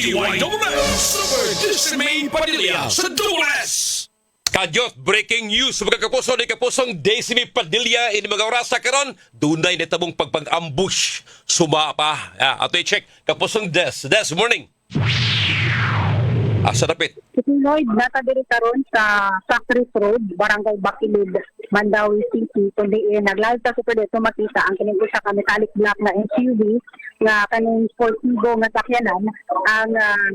DYWS Super Dismay Padilla sa Dulas. Kadyot, breaking news mga kapuso ni kapusong Daisy Padilla ini mga oras sa karon dunay nitabong pagpag-ambush sumapa. Ato i-check kapusong Des morning. Asa dapit? Lloyd, natadiri karon sa Factory Road, Barangay Bacilid, Mandawi City. Kundi naglalta sa pwede makita ang kining usa ka metallic black na SUV nga kaning sportivo nga sakyanan ang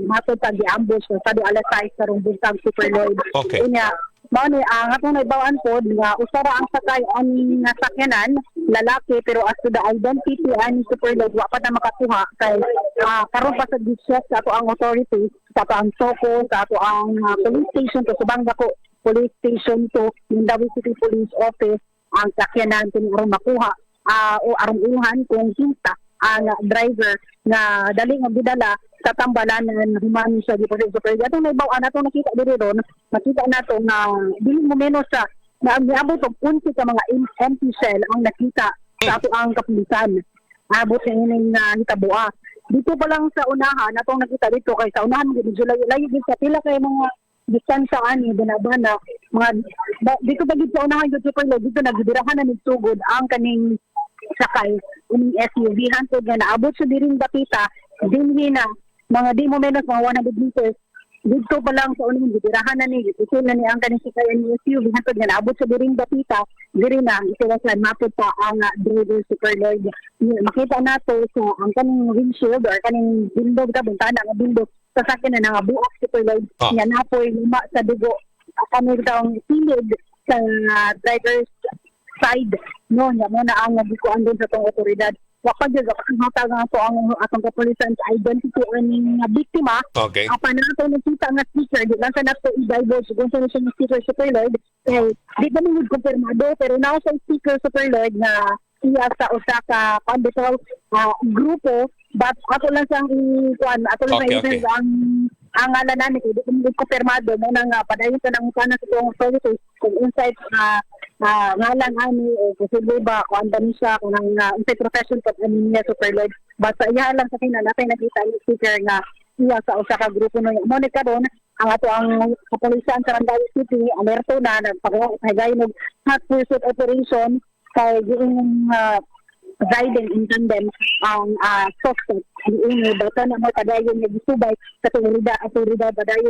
matod sa gi-ambush sa alas 6 karong buntag Super Lloyd. Okay. Unya, mao ni ang atong naibawaan pod nga usara ang sakay ani nga sakyanan lalaki pero as to the identity ani Super Lloyd wa pa na makakuha kay karon pa sa distress sa ato ang authorities sa ato ang SOCO sa ato ang police station to Subang Dako police station to Mandawi City Police Office ang sakyanan kung aron makuha o aron uhan kung kinsa ang driver nga dali nga gidala sa tambalanan humani sa Department of Super. Atong naibawaan nato nakita diri ron, makita nato nga dili mo menos sa na niabot og 11 ka mga empty cell ang nakita sa ato ang kapulisan. Abot sa ining hitabo. Dito pa lang sa unahan atong nakita dito kay sa unahan gid layo gid sa pila kay mga distansya ani binabana mga dito pa gid sa unahan gid Super dito nagdirahan na nitsugod ang kaning sakay uning SUV hantod nga naabot sa diring Bapita dinhi na mga di mo menos mga 100 meters dito pa lang sa unang gitirahan na ni ito na ni ang kaning sakay ni SUV hantod nga naabot sa diring Bapita diri na itiwasan mapod pa ang driver Super Lloyd. Makita nato sa ang kaning windshield or kaning bindog ta bintana nga bindog sa sakyan na nga buak Super Lloyd nga napoy luma sa dugo kami daw silid sa driver's side no nya mo na ang nagikuan din sa tong otoridad wa pa gyud ang hatag nga to ang atong kapulisan sa identity ani nga biktima Okay. apa na to nakita nga sticker di lang sa nato i-divulge kung sino siya sticker Super Lloyd di ba nung kumpirmado pero now sa sticker Super Lloyd nga siya sa usa ka panditol grupo but ato lang sang ikuan ato lang Okay. ang ngalan namin di ko kumpirmado mo nang padayon sa nang kana sa tong authorities kung inside ngalan ani o posible ba kung anda ni siya kung ang inside profession pag niya Super Lloyd basta iya lang sa kinalapay nakita ang sticker nga iya sa usa ka grupo no mo ni karon ang ato ang kapulisan sa Mandawi City alerto na nagpagay ng hot pursuit operation kay yung riding in tandem ang suspect ini bata na mo padayon nga gisubay sa otoridad padayon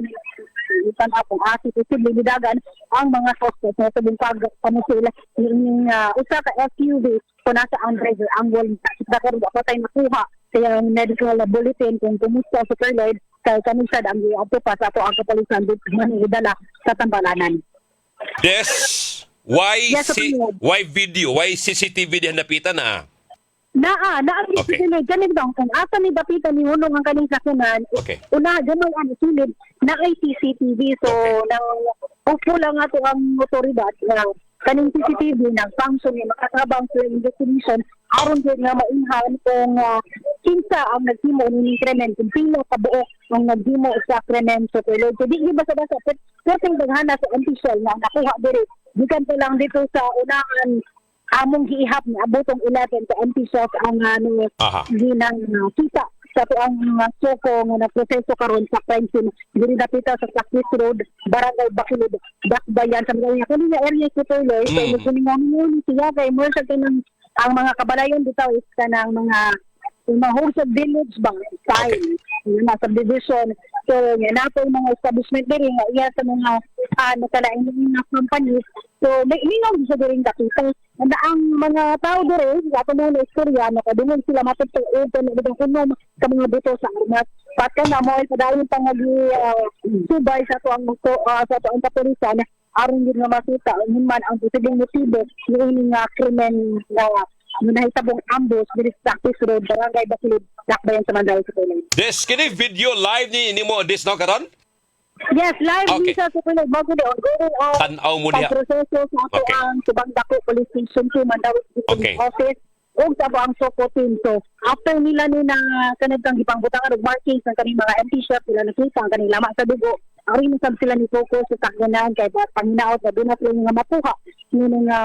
itan akong posible lidagan ang mga suspect sa tubong pagpamusila yung usa ka SUV kung nasa ang driver ang wall sa karon ako tay makuha kaya ang medical bulletin kung kumusta sa Super Lloyd kay kanisa ang ato pa sa ato ang kapulisan dito man idala sa tambalanan. Des, why Yes, why video, why CCTV di napitan na? Ang Okay. silid ganito kung asa ni Bapita ni Hunong ang kaning sakyanan Okay. una gamay ang silid na ay CCTV so nang upo lang ato ang otoridad na kaning CCTV nag-function ni makatabang sa investigation aron gyud nga mainhan kung kinsa ang naghimo ni krimen kung pila ka buok ang naghimo sa krimen so pero so di basta-basta pero daghana sa official nga nakuha diri gikan pa lang dito sa unahan among giihap ni abotong 11 ka officials ang ginang kita sa to ang SOCO nga nagproseso karon sa crime scene diri dapita sa Factory Road Barangay Bacilid Dakbayan sa mga kanina area Super Lloyd so kuningon siya kay mo sa kanang ang mga kabalayon bitaw is kanang mga wholesale village bang style na subdivision so nga nato mga establishment diri nga iya sa mga nakalain mga companies so mingaw sa diring dapita and ang mga tao diri sa ato mga istorya nakadungog sila matod sa open ibang kuno sa mga buto sa armas pagka na mo padayon pangagi subay sa to ang sa to ang kapulisan aron gyud nga makita man ang posibleng motibo ni nga krimen na nahitabong ambush diri sa Factory Road Barangay Bacilid Dakbayan sa Mandawi City. Des, kini video live ni mo Des no karon? Yes, live Okay. sa Super bago di ongoing Tan-aw mo diha. proseso sa ato Okay. ang Subang Dako Police Station 2 Mandawi City Okay. Office ug sa ang SOCO team. So after nila ni na kanang gipangbutangan og markings ng kaning mga empty shop sila nakita ang kaning lama sa dugo. Aron sab sila ni focus sa takganan kay panginaot na doon na sila nga mapuha nga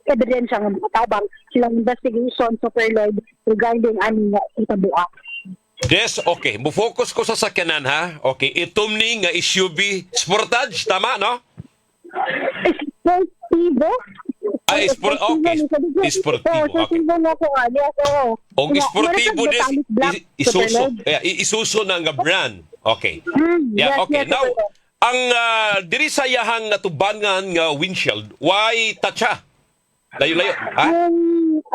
ebidensya nga matabang silang investigation Super Lloyd regarding ani nga itabua. Des, okay. Mufocus ko sa sakyanan, ha? Okay. Itom ni nga SUV Sportage, tama, no? Sportivo. Okay. Sportivo okay. Na ko ali ako. Ang sportivo des isuso na nga brand. Okay. Yeah, okay. Now, ang diri sa iyahang natubangan nga windshield, why tacha? Layo-layo, ha?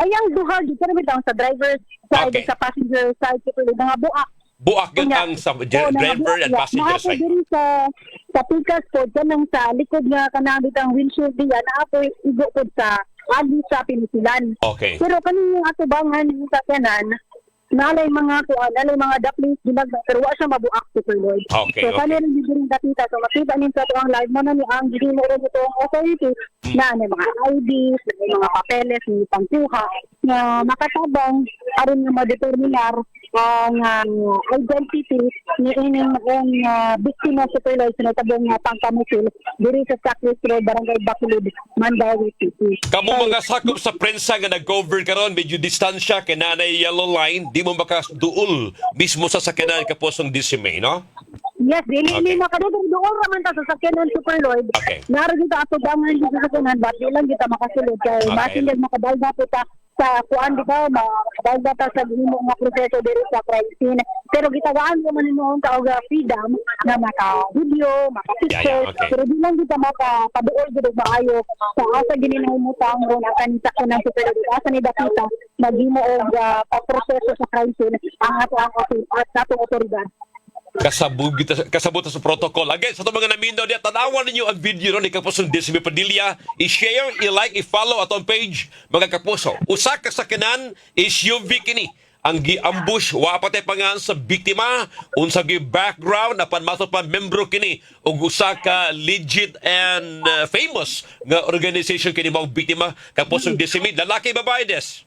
Ayang duha dito na bitaw sa driver's side, Okay. sa passenger side, kaya mga buak. Buak yun ang sa driver and passenger Naapo side. diri sa pikas po, kanang sa likod nga kanabit ang windshield diya, naapo igo po sa ali sa pinisilan. Okay. Pero kaning atubangan yung sakyanan, nalay mga daplings ginagda, pero wa siya mabuak Super Lloyd. Okay, So okay. kani rin diri datita, so makita nin sa tuang live mo na ni ang gidi mo rin itong authority na may mga IDs, may mga papeles, may pangkuha na makatabang aron nga madeterminar ang identity ni ining biktima Super Lloyd sa natabong pangkamusil diri sa Sacred Road, Barangay Bacolod, Mandawi City. Kamu mga sakop sa prensa nga nag-cover karon medyo distansya kay nanay yellow line, di mo makaduol mismo sa sakyanan kapos ang disime, no? Yes, dili Okay. makadudong doon raman ta sa sakyanan Super Lloyd. Okay. Naroon dito ato dangan dito sa sakyanan, ba't di lang kita makasulod kay Okay. basin din makadalga po ta sa kuan di ba, makadalga ta sa gimo nga proseso diri sa crime scene. Pero gitawaan ko man mo ang taog freedom na maka-video, maka-picture, Yeah, okay. pero di lang kita makapaduol gid maayo sa asa gini na umutang mo ang kanisa ko ng Super Lloyd. Asa ni dakita maghimo og pagproseso sa crime scene ang ato ang atong otoridad. Kasabot sa protocol. Again, sa itong mga naminaw niya, tanawan ninyo ang video ron ni Kapuso Desime Padilla. I-share, i-like, i-follow atong page, mga Kapuso. Usa ka sakyanan, SUV kini. Ang gi-ambush, wa pa tay pangan sa biktima, unsa gi background, apan mato pa membro kini, ug usa ka legit and famous nga organization kini mga biktima, Kapuso Desime. Lalaki, babae, des?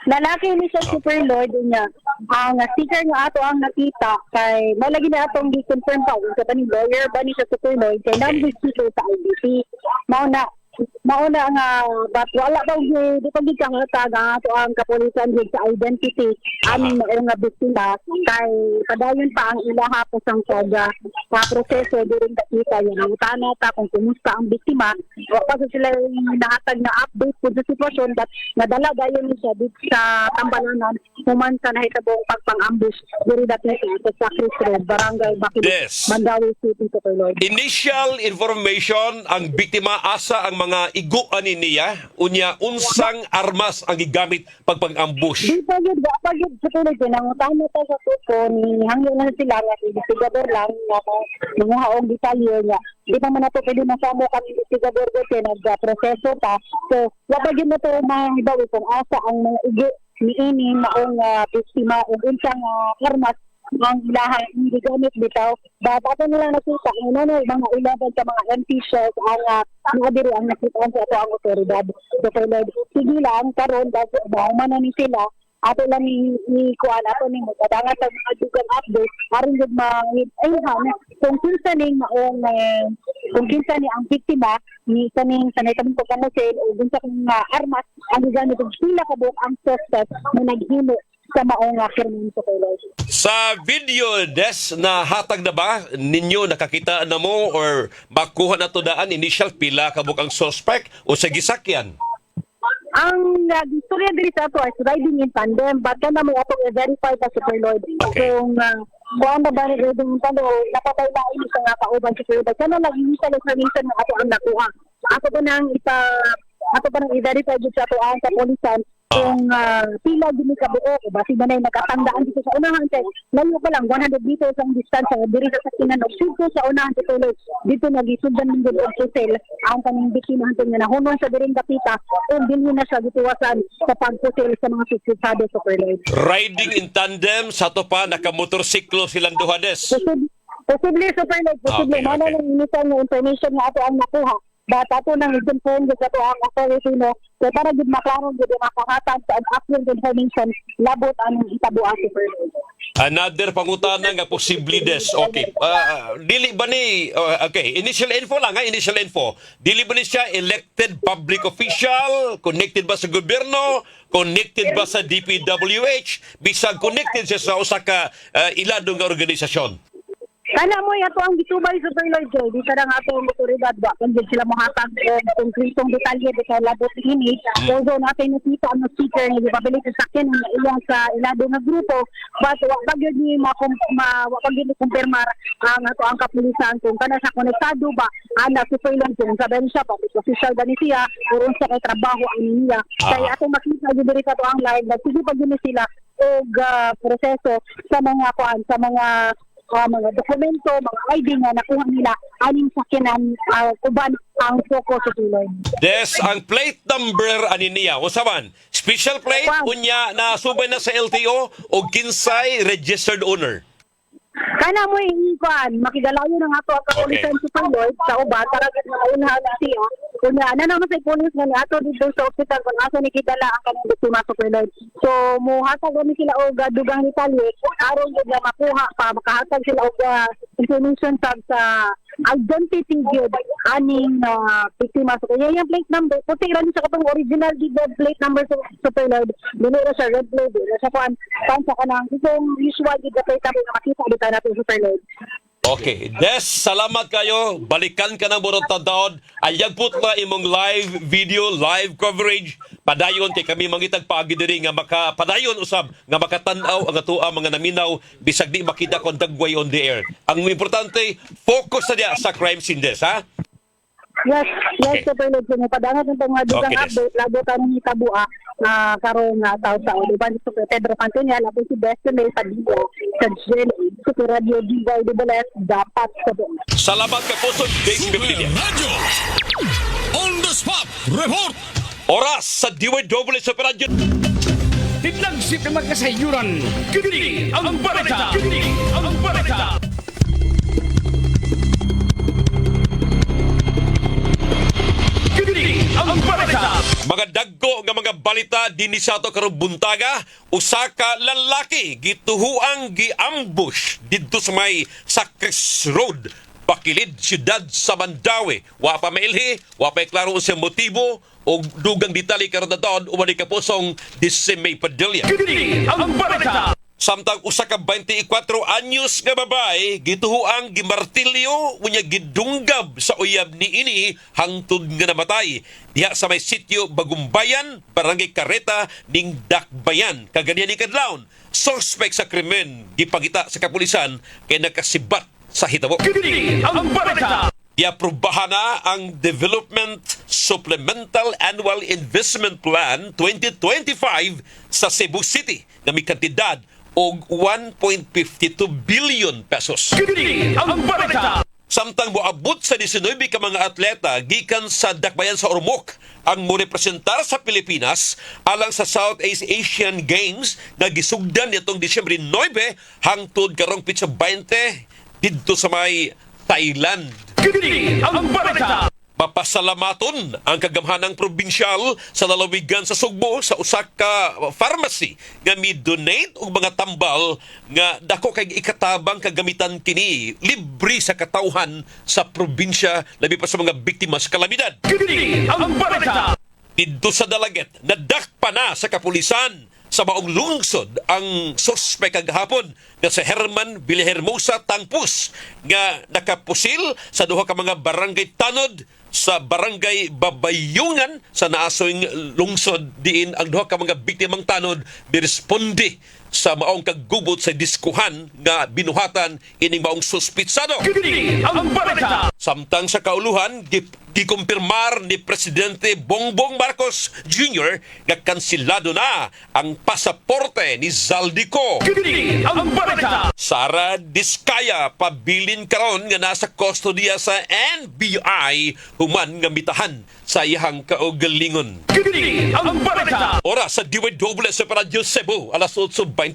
Lalaki ni sa Super Lloyd niya. Ang sticker nga ato ang nakita kay mo lagi na atong gi-confirm pa sa taning lawyer ba ni sa Super Lloyd kay number sticker sa IDP. Mauna nga but wala daw di pa gid kang taga ato ang kapulisan gid sa identity aning nga biktima kay padayon pa ang ilaha po sang taga sa proseso during dakita yan ang utana ta kung kumusta ang biktima wa pa sila nahatag na update po sa sitwasyon that nadala dayon siya dito sa Tambalanan human sa nahitabong pagpang-ambush diri dakita sa Sacred Road, Barangay Bacolod, Yes. Mandawi City, Super Lloyd. Initial information, ang biktima asa ang mga iguan niya, unya unsang armas ang gigamit pagpang-ambush. Di pa yun, sa tulad yun, ang utama ta sa tuko, ni hangyo na sila nga, investigador lang, nga mga haong detalye niya. Di pa man nato pwede masamo kami investigador kasi nag-proseso pa. So, wala yun na ito mga ibaw kung asa ang mga igo ni ini maong biktima o unsang armas ang ilahang hindi gamit bitaw. Dapat ato nilang nakita kung ano mga ilaban sa mga MP-shares ang mga diri ang nakita sa ato ang otoridad. So, sige lang, karon man na ni sila, ato lang ni kuan ato ni mutadangan sa mga dugang update aron gud ma-ayhan kung kinsa ning maong kung kinsa ni ang biktima ni kaning sanay kaming pagkamusil o kinsa kang armas ang gigamit og sila kabuk ang suspect na naghimo sa maong krimen sa Lloyd. Sa video, Des, na hatag na ba ninyo nakakita na mo or makuha na to daan initial pila kabuk ang suspect o sa gisakyan? Ang istorya diri sa ato is riding in tandem but kana may atong i-verify pa sa Lloyd. Okay. Kung kuan ba ni riding in tandem napatay na ini sa nga kauban sa Lloyd. Kana lang initial information nga ato ang nakuha. Ako pa nang i-verify dito sa ato ang kapulisan kung pila gini ka buo o basi ba na nakatandaan dito sa unahan kay layo pa lang 100 meters ang distansya diri sa sakinan og sito sa unahan dito dito nagisundan ng gud og hotel ang kaning biktima hantud nga nahunon sa diring dapita ug dinhi na siya gituwasan sa paghotel sa mga suspetsado sa Lloyd. Riding in tandem, sa to pa nakamotorsiklo silang duha, Des. Posible Super Lloyd, posible. Okay, Mana okay. nang initial nga information nga ato ang nakuha. Data to nang i-confirm sa ato ang authority no. Kaya para gid maklaro gid makahatan sa accurate information labot ang itabuan Super Lloyd. Another pangutana nga posible des. Okay. Dili ba ni okay, initial info lang initial info. Dili ba ni siya elected public official, connected ba sa gobyerno, connected ba sa DPWH, bisag connected siya sa usa ka iladong nga organisasyon. Kana mo ato ang gitubay sa Lloyd Joy, di sa nga ato ang otoridad ba kung sila mohatag og konkretong detalye di kay labot ini. Although natin nakita ang speaker ni pabilik sa akin ang ilang sa ilado nga grupo, but wa pa gyud ni wa pa gyud ni kumpirmar ang ato ang kapulisan kung kana sa konektado ba ana si Lloyd kung saben siya pa official ba ni siya uron sa kay trabaho ani niya. Kaya ato makita gyud diri sa ato ang live sige pa gyud ni sila og proseso sa mga kuan sa mga dokumento, mga ID nga nakuha nila aning sakyanan uban ang focus sa tuloy. Des, ang plate number ani niya, usaban, special plate, unya na subay na sa LTO o kinsay registered owner. Kana mo ikuan makigalayo ng ato ang kapulisan sa Lloyd sa uban para gid maunahan na siya. Kunya ana naman sa pulis nga ato dito sa ospital kung asa ni kidala ang kanang biktima sa Lloyd. So muhatag kami sila og dugang detalye aron gid na makuha pa makahatag sila og information sa identity gyud aning biktima sa kanya yung plate number puti ra ni sa katong original gid plate number sa Lloyd. Dili ra sa red plate sa kuan sa kanang itong usual gid plate number nga makita dito natin sa Lloyd. Okay, Des, salamat kayo. Balikan ka ng Burot Tadaod. Ayag put na imong live video, live coverage. Padayon kay kami mangitag paagi diri nga padayon usab nga makatan-aw ang atua mga naminaw bisag di makita kon dagway on the air. Ang importante, focus na diya sa crime scene, Des, ha? Yes, Okay. Super Lloyd. So, padangat ng mga dugang Okay, update, labo tayo ni Tabua, karong tao sa Uliban, Super Pedro Pantonial, ako si Destiny Padilla, sa Gen Super Radio DYWS, dapat sa buong. Salamat ka po sa Base Super Media. Radio. On the spot. Report. Oras sa DYW sa Radyo. Titlagsip ng magkasayuran. Kini ang balita. Kini ang balita. Kini ang balita. Mga dagko nga mga balita dinhi sa ato karong buntaga, usa ka lalaki gituhuang giambush didto sa may Sacres Road, Bakilid, siyudad sa Mandawi. Wa pa mailhi, wa pa klaro sa motibo o dugang detalye karon na taon umani ka pusong May Padilla. Kini ang balita. Samtang usa ka 24 anyos nga babae gituhuang gimartilyo unya gidunggab sa uyab ni ini hangtod nga namatay diha sa may sitio Bagumbayan, Barangay Carreta ning Dakbayan. Kaganiyan ni kadlawon, suspect sa krimen gipagita sa kapulisan kay nakasibat sa hitabo. Kini ang balita. Iaprubahan na ang Development Supplemental Annual Investment Plan 2025 sa Cebu City na may kantidad og 1.52 billion pesos. Kini ang balita. Samtang moabot sa 19 ka mga atleta gikan sa Dakbayan sa Ormoc ang morepresentar sa Pilipinas alang sa Southeast Asian Games na gisugdan nitong Disyembre 9 hangtod karong pitsa 20 didto sa may Thailand. Kini ang balita. Mapasalamaton ang kagamhanang probinsyal sa lalawigan sa Sugbo sa usa ka pharmacy nga mi-donate og mga tambal nga dako kay ikatabang kagamitan kini libre sa katawhan sa probinsya labi pa sa mga biktima sa kalamidad. Kini ang balita. Didto sa Dalaget, nadakpa na sa kapulisan sa maong lungsod ang suspek kagahapon nga sa Herman Villahermosa Tangpus nga nakapusil sa duha ka mga barangay tanod sa barangay Babayungan sa naasoyng lungsod diin ang duha ka mga biktimang tanod miresponde sa maong kaggubot sa diskuhan nga binuhatan ining maong suspitsado. Kini ang balita. Samtang sa kauluhan, gikumpirmar ni Presidente Bongbong Marcos Jr. na kansilado na ang pasaporte ni Zaldico. Kini ang balita. Sara Diskaya pabilin karon nga nasa kustodiya sa NBI human nga mitahan sa iyang kaugalingon. Kini ang balita. Oras sa DWS sa Radyo Cebu, alas 8:24.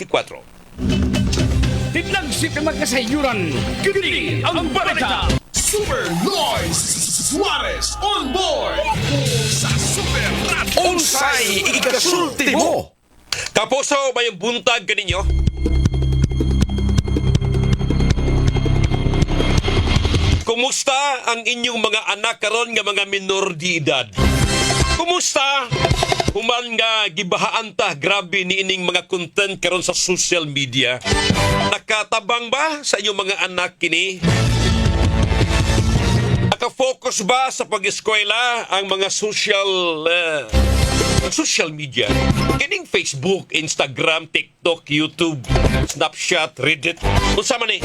Titlagsip ng magkasayuran. Kini ang balita. Super Noise Suarez on board sa Super Radio. Unsay ikasulti mo? Kapuso, may buntag kaninyo? Kumusta ang inyong mga anak karon nga mga minor di edad? Kumusta? Human nga gibahaan ta grabe ni ining mga content karon sa social media. Nakatabang ba sa inyong mga anak kini? Naka-focus ba sa pag-eskwela ang mga social media? Kining Facebook, Instagram, TikTok, YouTube, Snapchat, Reddit. Unsa man ni?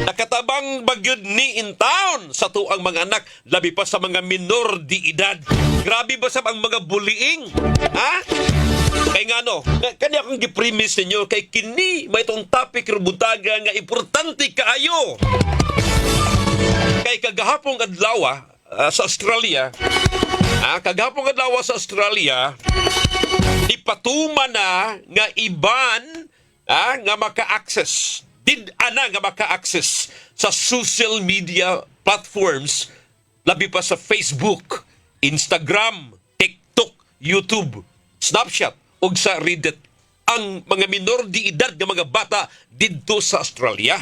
Nakatabang bagyod ni in town sa tuang mga anak, labi pa sa mga minor di edad. Grabe ba sa ang mga bullying? Ha? Kay nga no, kanya akong gipremise ninyo, kay kini may itong topic rubutaga nga importante kaayo. Kay kagahapong adlaw sa Australia, kagahapong adlaw sa Australia, ipatuma na nga iban nga maka-access, nga maka-access sa social media platforms, labi pa sa Facebook, Instagram, TikTok, YouTube, Snapchat, ug sa Reddit, ang mga minor di edad nga mga bata didto sa Australia.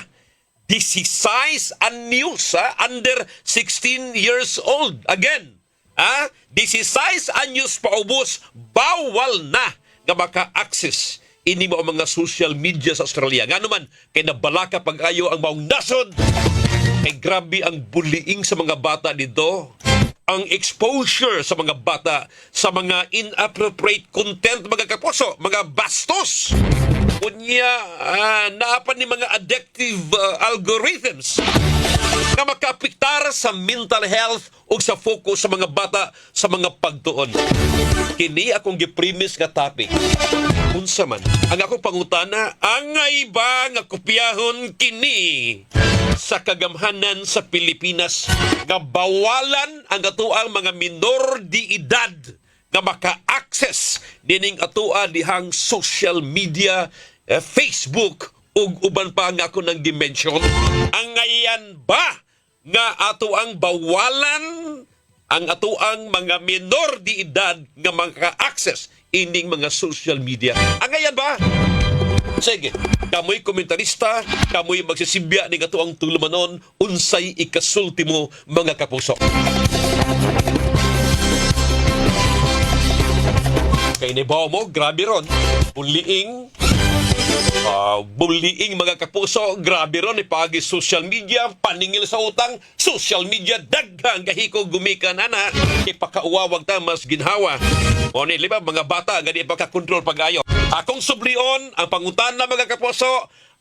This is size unnews, under 16 years old. Again, this is size unnews paubos, bawal na nga maka-access ini mo ang mga social media sa Australia. Nga naman, kay nabalaka pag-ayo ang maong nasod. Kay grabe ang bullying sa mga bata dito. Ang exposure sa mga bata sa mga inappropriate content, mga kapuso, mga bastos. Unya, naapan ni mga addictive algorithms nga makapiktar sa mental health o sa focus sa mga bata sa mga pagtuon. Kini akong gipremise nga topic. Unsa man, ang akong pangutana, angay ba nga kopyahon kini sa kagamhanan sa Pilipinas nga bawalan ang atuang mga minor di edad nga maka-access dining atua dihang social media, Facebook ug uban pa nga ako ng dimension? Ang ngayan ba nga atuang bawalan ang atuang mga minor di edad nga maka-access ining mga social media? Ang ngayan ba? Sige, kamoy komentarista, kamoy magsisibya ni atuang tulumanon, unsay ikasulti mo, mga kapuso. Kay nibaw mo, grabe ron. Bullying mga kapuso, grabe ron. Ipagi social media, paningil sa utang, social media, daghang gahiko gumikan ana. Ipakauwawag ta mas ginhawa. O ni, liba, mga bata, gani ipakakontrol pag-ayo. Akong sublion, ang pangutan na mga kapuso,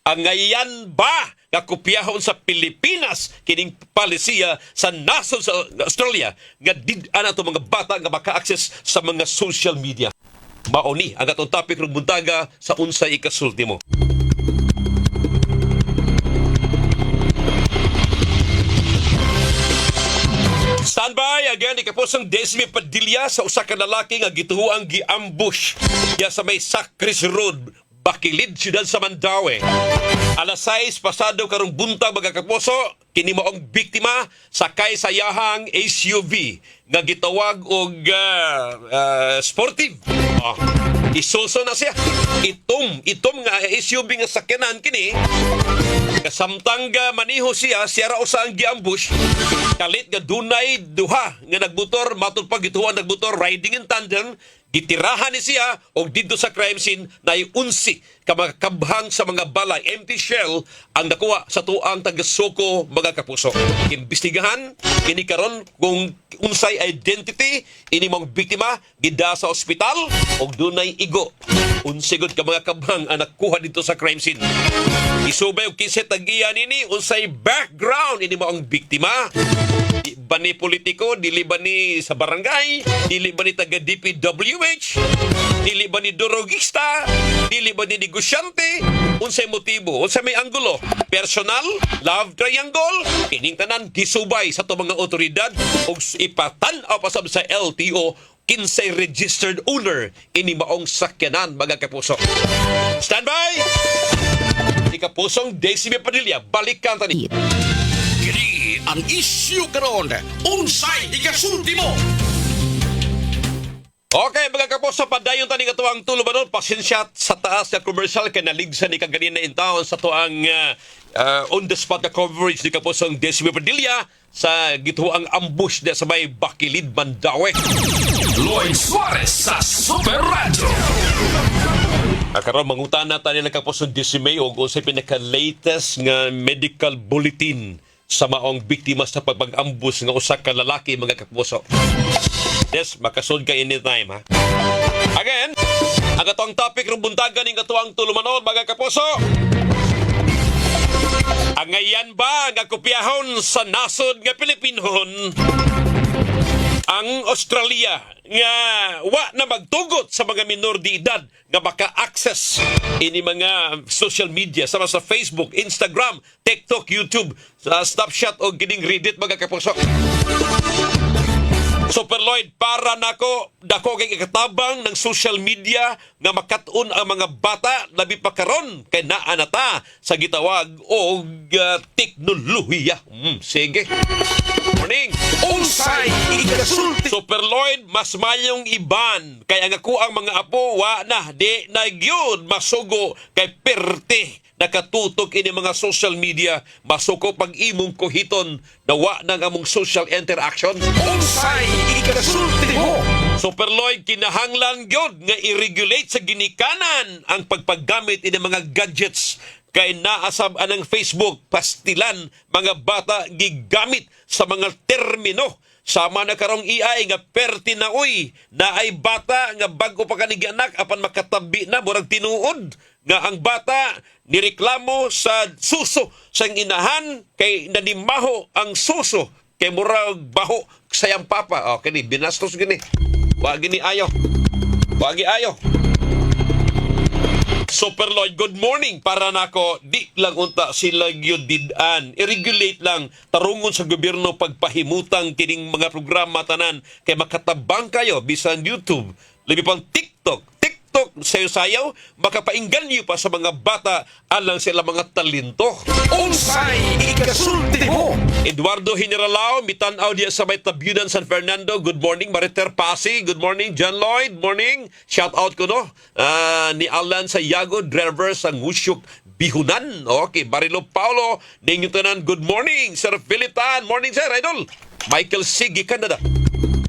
ang ngayan ba nga kopyahon sa Pilipinas kining palisiya sa nasod sa Australia nga did-an ato mga bata nga maka-access sa mga social media? Mauni ang atong topic rug buntaga sa unsay ikasulti mo. Standby again, ikapusong Desmi Padilla sa usa ka lalaki nga gituhuang gi-ambush ya sa may Sacris Road, Bakilid, siyudad sa Mandaue. Alas 6 pasado karong buntag mga kapuso, kini maong biktima sakay sa yahang SUV nga gitawag og sportive. Isuso na siya. Itom nga SUV nga sakyanan kini. Kasamtang maniho siya ra usa ang giambush. Kalit nga dunay duha nga nagbutor, matud pag gituhan nagbutor riding in tandem. Gitirahan ni siya o dito sa crime scene na yung 11 kabhang sa mga balay, empty shell ang nakuha sa tuang taga-Soko, mga kapuso. Imbestigahan, kini karon kung unsay identity ini mong biktima gida sa ospital o dunay igo. Unsigod ka mga kabhang ang nakuha dito sa crime scene. Isubay og kinsa tag-iya nini unsay background ini mong biktima. Di ba ni politiko, dili ba ni sa barangay, dili ba ni taga DPWH, dili ba ni drogista, dili ba ni negosyante, unsay motibo, unsay may anggulo, personal, love triangle, kining tanan gisubay sa to mga otoridad ug ipatan-aw pa sab sa LTO kinsay registered owner ini maong sakyanan, mga kapuso. Standby! Ikapusong Desmi Padilla, balikan tani. Kini ang isyu karon. Unsay ikasulti mo? Okay, mga kapuso, padayon tani nga tuwang tulumanon, pasensya sa taas na commercial kay naligsan ni kaganina in town sa tuang on the spot na coverage ni kapusong Desime Padilla sa gituang ambush na sa may Bakilid, Mandaue. Lloyd Suarez sa Super Radio. Karon mangutan na tayo ng kapusong Desime o sa pinaka-latest nga medical bulletin sa maong biktima sa pag-ambush nga usa ka lalaki, mga kapuso. Yes, makasod ka anytime, ha? Again, ang atong topic ng buntagan ng katuang tulumanon, mga kapuso. Ang ngayon ba nga kopyahon sa nasod nga Pilipinhon ang Australia nga wa na magtugot sa mga minor de edad nga maka-access ini mga social media sama sa Facebook, Instagram, TikTok, YouTube, sa Snapchat o kining Reddit, mga kapuso. Super Lloyd, para nako dako kay katabang ng social media nga makatun ang mga bata labi pa karon kay naa na ta sa gitawag og teknolohiya. Sige. Morning. Unsay ikasulti. Super Lloyd, mas mayong iban kay ang ako ang mga apo wa na di na gyud masugo kay perte nakatutok ini mga social media, masuko pag imong kuhiton na wa nang among social interaction. Unsay ikasulti mo. Super Lloyd, kinahanglan gyud nga i-regulate sa ginikanan ang pagpaggamit ini mga gadgets kay naasab anang Facebook pastilan mga bata gigamit sa mga termino sama na karong AI nga perti na uy na ay bata nga bago pa kanigi anak apan makatabi na murag tinuod nga ang bata nireklamo sa suso sang inahan kay nanimaho ang suso kay murag baho sayang papa. Okay ni binastos gini. Wa gini ayo. Wa gi ayo. Super Lloyd, good morning. Para nako di lang unta sila gyud didan. I-regulate lang tarungon sa gobyerno pagpahimutang kining mga programa tanan kay makatabang kayo bisan YouTube, labi pang TikTok sayo-sayaw, makapainggan niyo pa sa mga bata alang sila mga talento. Unsay ikasulti mo. Eduardo Generalao, mitanaw diya sa may Tabyunan, San Fernando. Good morning. Mariter Pasi, good morning. John Lloyd, morning. Shout out ko no. Ni Alan Sayago, driver sa Ngusyuk, Bihunan. Okay, Barilo Paulo, ninyo tanan, good morning. Sir Philipan, morning sir, idol. Michael Sigi, Canada.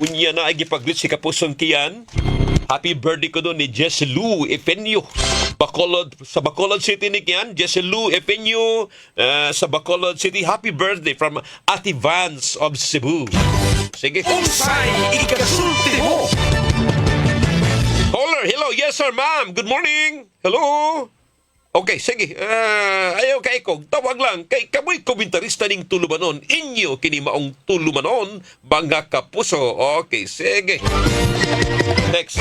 Unya na ay gipag-greet si Kapusong Kian. Happy birthday ko doon ni Jesselu Efenio. Sa Bacolod City ni Kian. Jesselu Efenio sa Bacolod City. Happy birthday from Ate Vance of Cebu. Sige. Unsay ikasulti mo. Caller, hello. Yes sir, ma'am. Good morning. Hello. Okay, sige. Ayaw kay ko. Tawag lang. Kay kamoy komentarista ning tulumanon. Inyo kini maong tulumanon. Mga kapuso. Okay, sige. Next.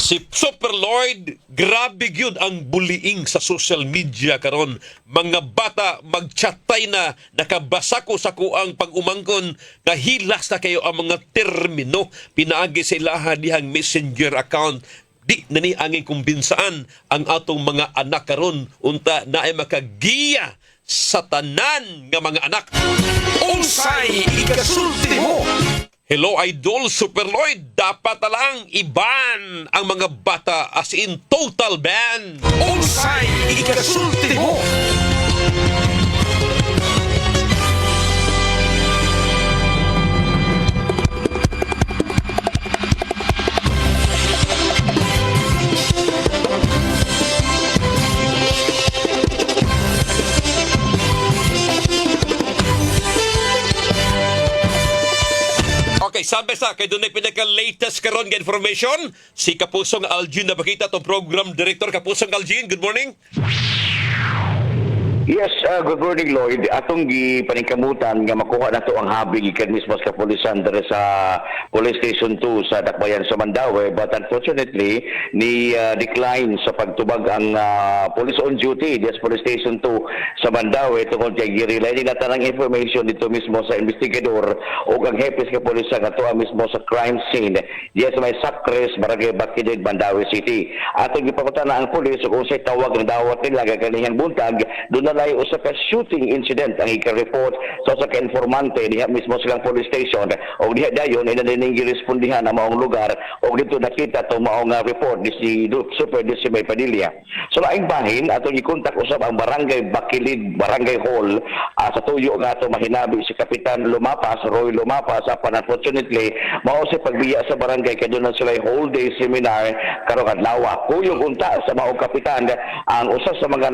Si Super Lloyd, grabe gyud ang bullying sa social media karon. Mga bata magchatay na nakabasa ko sa kuang pag-umangkon nga hilas na kayo ang mga termino pinaagi sa ilaha dihang messenger account. Di na ni angin kumbinsaan ang atong mga anak karon unta na ay makagiya sa tanan nga mga anak. Unsay ikasulti mo. Hello Idol Super Lloyd, dapat lang iban ang mga bata as in total ban. Unsay ikasulti mo. Okay, sabi sa kay doon ay pinaka-latest karon nga information si Kapusong Algin na bakita to program director. Kapusong Algin, good morning. Yes, good morning Lloyd. Atong gipaningkamutan nga makuha na to ang habig ikan mismo sa kapulisan dere sa Police Station 2 sa Dakbayan sa Mandaue, but unfortunately ni decline sa pagtubag ang police on duty sa Police Station 2 sa Mandaue tungod kay gi-relay na tanang information dito mismo sa investigador o ang hepe sa kapulisan nga tuwa mismo sa crime scene diya sa may Sacres, Barangay Bakilid, Mandaue City. Atong gipakutan na ang pulis kung say tawag ng dawat nila kakanihang buntag doon lalay usa ka shooting incident ang ika-report sa usa ka informante diha mismo silang police station o diha dayon inanining girespondihan ang maong lugar o dito nakita to maong report ni si Super Decime Padilla. So laing bahin atong ikontak usab ang barangay Bakilid, Barangay Hall sa tuyo nga ato mahinabi si Kapitan Lumapas, Roy Lumapas. Unfortunately, mao si pagbiya sa barangay kay doon na sila whole day seminar karong adlaw. Kuyog unta sa maong kapitan ang usa sa mga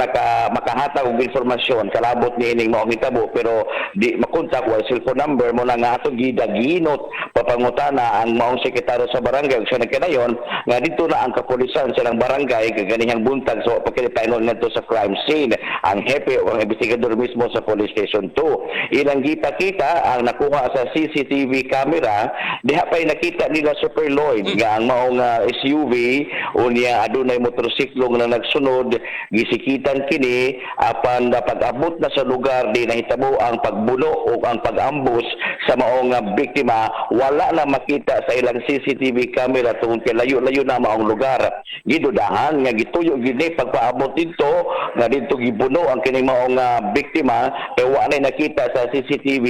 makahatag og informasyon kalabot ni ining maong hitabo pero di makontak wa cellphone number mo na nga ato gidaginot papangutana ang maong sekretaryo sa barangay ug sa nagkanayon nga dito na ang kapulisan silang barangay kaganihang buntag so pagkalipaingon ngadto sa crime scene ang hepe o ang investigador mismo sa police station 2 ilang kita ang nakuha sa CCTV camera diha pay nakita nila Super Lloyd nga ang maong SUV unya adunay motorsiklo nga nagsunod gisikitan kini apan pag-abot na sa lugar di nahitabo ang pagbuno o ang pag-ambus sa maong biktima wala na makita sa ilang CCTV camera tungod kay layo-layo na maong lugar gidudahan nga gituyo gini pagpaabot dito nga dito gibuno ang kining maong biktima kay wala na nakita sa CCTV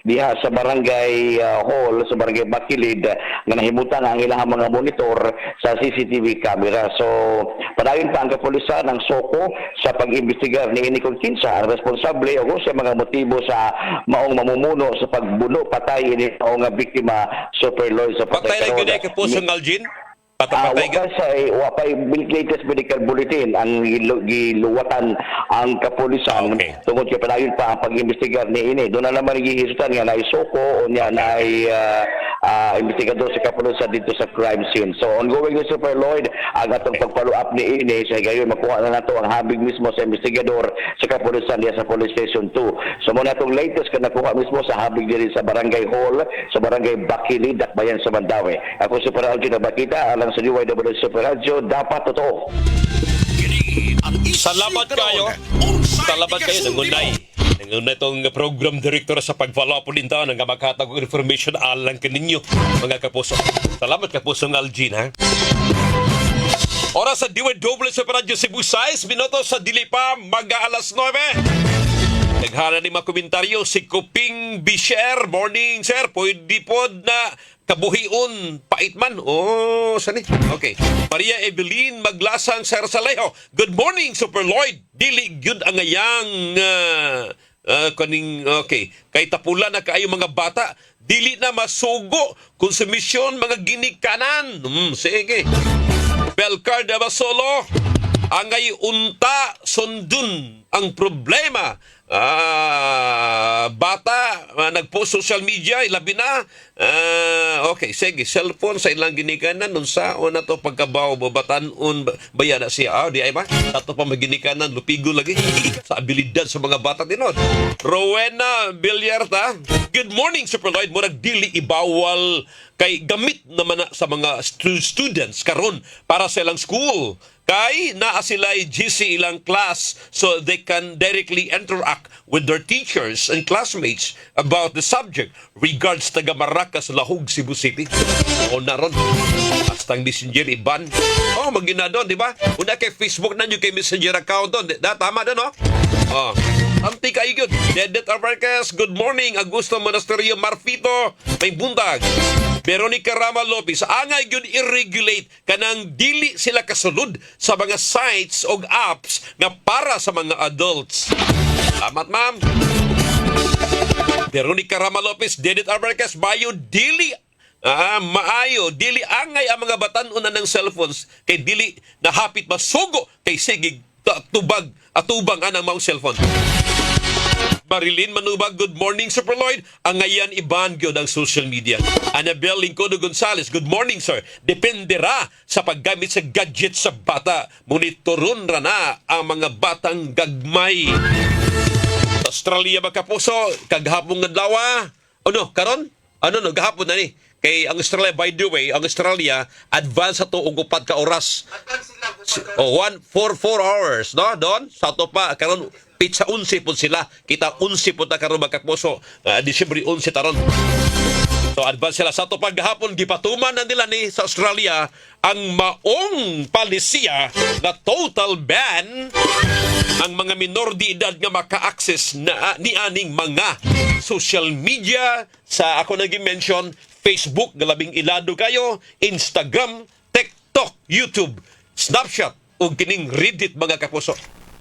diha sa barangay hall sa barangay Bakilid nga nahimutan ang ilang mga monitor sa CCTV camera. So padayon pa ang kapulisan ng Soko sa pag-imbestigar ni ini kung kinsa ang responsable o sa mga motibo sa maong mamumuno sa pagbuno patay ini maong biktima Super Lloyd sa Patay na gud kay Pusong Algin. Patay ka. Wa pa latest medical bulletin ang giluwatan ang kapulisan tungod kay padayon pa ang pag-imbestigar ni ini. Doon na naman gihisutan nga na Soko o niya na investigador sa kapulisan dito sa crime scene. So ongoing ni Super Lloyd ang atong pag-follow up ni ini sa gayon makuha na nato ang habig mismo sa investigador sa kapulisan diya sa police station 2. So mo natong latest ka nakuha mismo sa habig diri sa barangay hall sa barangay Bakilid, Dakbayan sa Mandaue. Ako si Super Algin na Bakita alang sa DYW Super Radio dapat totoo. Salamat kayo. Salamat kayo nangunay. Nangunay itong program director sa pag-follow up ulit nga makatag information alang kaninyo mga kapuso. Salamat kapusong Algin ha. Oras sa DYW Super Radio Cebu 6 minutos sa dili pa mag-aalas 9. Naghana ni mga komentaryo si Kuping Bisher. Morning sir, pwede po na kabuhiun paitman. Oh, sani? Okay. Maria Evelyn Maglasang Sir Salejo. Good morning Super Lloyd. Dili gyud ang ayang kaning okay. Kay tapula na kaayo mga bata. Dili na masugo konsumisyon mga ginikanan. Sige. Belcar de Basolo. Angay unta sundun ang problema. Bata nagpost social media ilabi na okay sige cellphone sa ilang ginikanan nun sa na to pagkabaw babatan-on bayan na siya di ay ba tato pa maginikanan lupigo lagi sa abilidad sa mga bata dinod. Rowena Villarta, good morning Super Lloyd. Murag dili ibawal kay gamit naman na sa mga students karon para sa ilang school kay naa sila GC ilang class so they can directly interact with their teachers and classmates about the subject regards taga Maracas, Lahog, Cebu City. O naron hastang messenger iban magina doon di ba una kay Facebook na nyo kay messenger account doon tama doon no anti kayo yun. Dedet Alvarez, good morning. Augusto Monasterio Marfito, may buntag. Veronica Rama Lopez, angay yun i-regulate kanang dili sila kasulod sa mga sites o apps nga para sa mga adults. Salamat, ma'am. Veronica Rama Lopez, Dedet Alvarez, bayo dili maayo, dili angay ang mga batan-una ng cellphones kay dili nahapit masugo kay sigig atubang anang mga cellphone. Marilyn Manubag, good morning Super Lloyd. Ang ngayon iban gyud ang social media. Annabel Lincodo Gonzales, good morning sir. Dependera sa paggamit sa gadget sa bata. Monitoron ra na ang mga batang gagmay. Sa Australia ba kapuso, kaghapon nga dawa. Karon? Gahapon na ni. Kay ang Australia, by the way, ang Australia, advance sa to og 4 ka oras. 4 hours, no? Doon, sa to pa, karon pizza 11 po sila. Kita 11 po na karon magkapuso. Disyembre 11 taron. So advance sila. Sa to paghapon, gipatuman na nila ni sa Australia ang maong palisiya na total ban ang mga minor de edad nga maka-access na ni aning mga social media sa ako nag-mention Facebook galabing ilado kayo, Instagram, TikTok, YouTube, Snapchat ug kining Reddit mga kapuso.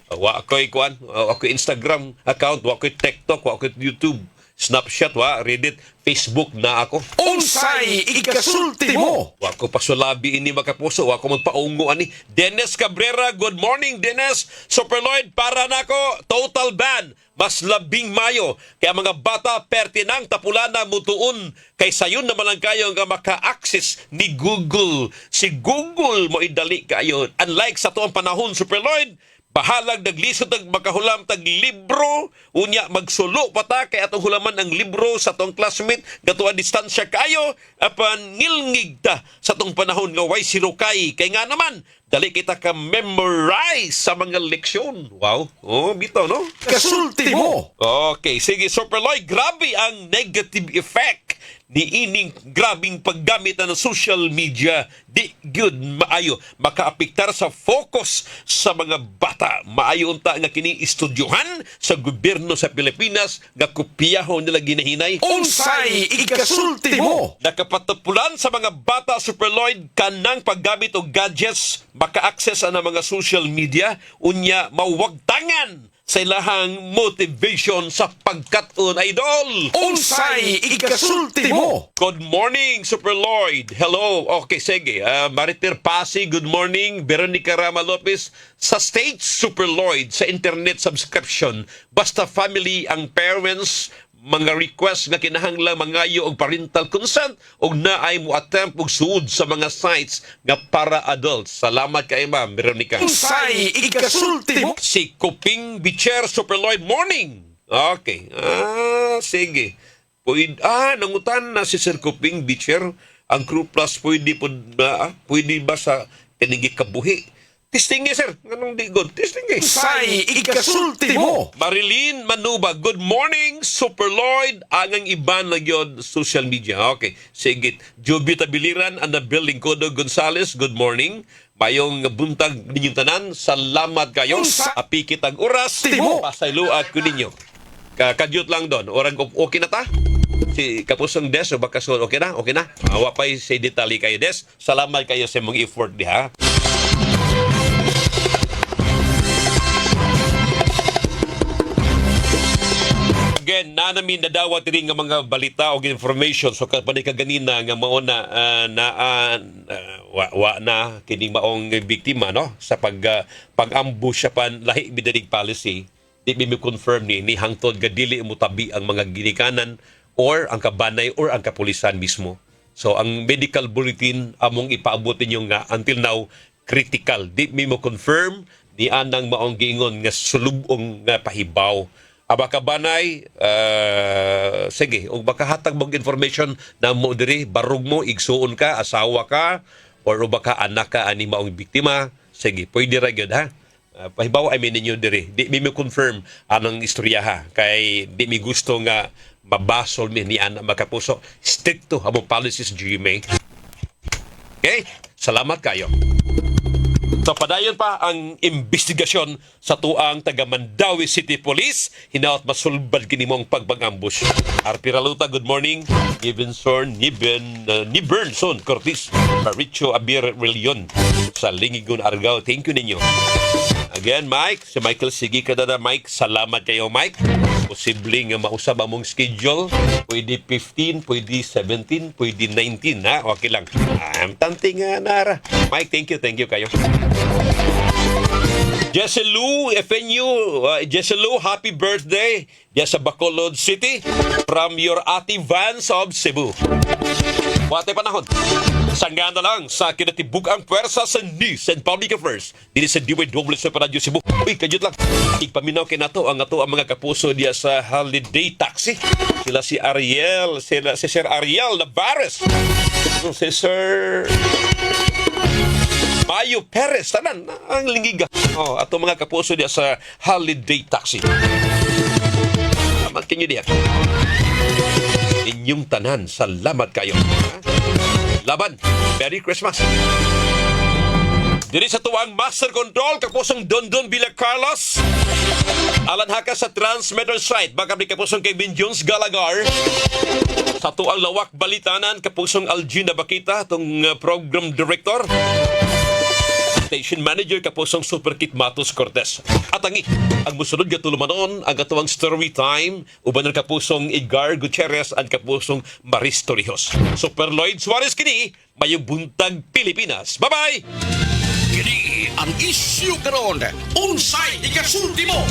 Wa ko'y kuan, ako Instagram account, wa ko'y TikTok, wa ko'y YouTube, Snapchat, wa Reddit, Facebook na ako. Unsay ikasulti mo? Wa ko pasulabi ini mga kapuso, wa ko magpaungo ani. Dennis Cabrera, good morning Dennis. Super Lloyd, para nako total ban. Mas labing Mayo. Kaya mga bata, pertinang tapulana mutuon. Kay sayon naman lang kayo nga maka-access ni Google. Si Google mo idali kayo. Unlike sa tuong panahon, Super Lloyd, bahalag naglisod tag makahulam tag libro, unya magsulo pata kay atong hulaman ang libro sa atong classmate gatua distansya kayo apan ngilngig ta sa atong panahon nga way sirukay kay nga naman dali kita ka memorize sa mga leksyon. Wow, bitaw no? Kasulti mo? Okay, sige Super Lloyd, grabe ang negative effect ni ining grabing paggamit ng social media. Di good maayo makaapektar sa focus sa mga bata. Maayo unta nga kini istudyohan sa gobyerno sa Pilipinas nga kopyahon nila ginahinay. Unsay ikasulti mo? Nakapatapulan sa mga bata, Super Lloyd, kanang paggamit og gadgets maka-access ang mga social media unya mawagtangan sa ilahang motivation sa pagkat-on, idol. Unsay ikasulti mo? Good morning, Super Lloyd. Hello. Okay, sige. Maritir Pasi, good morning. Veronica Rama Lopez. Sa States, Super Lloyd, sa internet subscription, basta family ang parents, mga request nga kinahanglang mangayo og parental consent og naay mo attempt og suod sa mga sites nga para adults. Salamat kay Ma'am Veronica. Unsay ikasulti mo? Si Kuping Bicher, Super Lloyd, morning. Okay. Sige. Nangutan na si Sir Kuping Bicher. Ang Crew Plus pwede ba sa kanigi kabuhi? Testing sir. Anong di good? Testing Unsay ikasulti mo? Marilyn Manuba, good morning, Super Lloyd. Angang iban na yun, social media. Okay, sige. Joby Tabiliran, Annabel Lingcodo Gonzales, good morning. Mayong buntag ninyong tanan, salamat kayo. Apikit ang oras, pasayloat ko ninyo. Kadyot lang doon. Orang okay na ta? Si Kapusong Des, o baka okay na? Okay na? Wapay say detali kayo, Des. Salamat kayo sa mong effort di ha. Again, namin nadawat rin nga mga balita o information so kapag kaganina nga mauna na kining maong biktima no sa pag-ambush sa lahi bidadig policy di mi confirm ni hangtod ga dili mo tabi ang mga ginikanan or ang kabanay or ang kapulisan mismo. So ang medical bulletin among ipaabot ninyo nga until now critical. Di mi mo confirm ni anang maong giingon nga sulubong nga pahibaw. Abaka banay, sige, o baka hatag mong information na mo diri, barug mo, igsuon ka, asawa ka, or baka anak ka, ani maong biktima, sige, pwede ra gyud ha. Pahibaw ay ninyo diri. Di mi confirm anong istorya ha. Kay di mi gusto nga mabasol mi ni anak makapuso. Stricto among policies GMA. Okay? Salamat kayo. So padayon pa ang investigasyon sa tuang taga Mandawi City Police. Hinaot masulbad kini mong pagpag-ambush. RP Raluta, good morning. Nibernson Cortis, Maricho Abir Relion sa Lingigon, Argao. Thank you ninyo. Again, Mike, si Michael Sige kadada. Mike, salamat kayo, Mike. Posible nga mausab among schedule. Pwede 15, pwede 17, pwede 19, ha? Okay lang. Tanting nga nara. Mike, thank you kayo. Jesselu, FNU, Jesselu, happy birthday. Diya sa Bacolod City from your Ate Vance of Cebu. Wate panahon. Sangga na lang sa kinatibuk ang pwersa sa News and Public Affairs. Dili sa DWW sa Radyo Cebu. Uy, kadyot lang. Igpaminaw kay nato ang mga kapuso diya sa Holiday Taxi. Sila si Ariel, si Sir Ariel Navarez. Si Sir Mayo Perez, tanan, ang lingiga. Ato mga kapuso diya sa Holiday Taxi. Salamat kanyo diya. Inyong tanan, salamat kayo. Laban, Merry Christmas. Diri sa tuwang Master Control, kapusong Dondon Villa Carlos. Alan Haka sa Transmitter site, baka may kapusong kay Vin Jones Galagar. Sa tuwang Lawak Balitanan, kapusong Algina Bakita, itong program director. Station Manager, kapusong Super Kit Matos Cortez. At ang musunod nga tulumanon, ang katuwang Story Time, uban ng kapusong Edgar Gutierrez at kapusong Maris Torrijos. Super Lloyd Suarez kini, mayong buntag Pilipinas. Bye-bye! Kini ang isyu karon. Unsay ikasulti mo?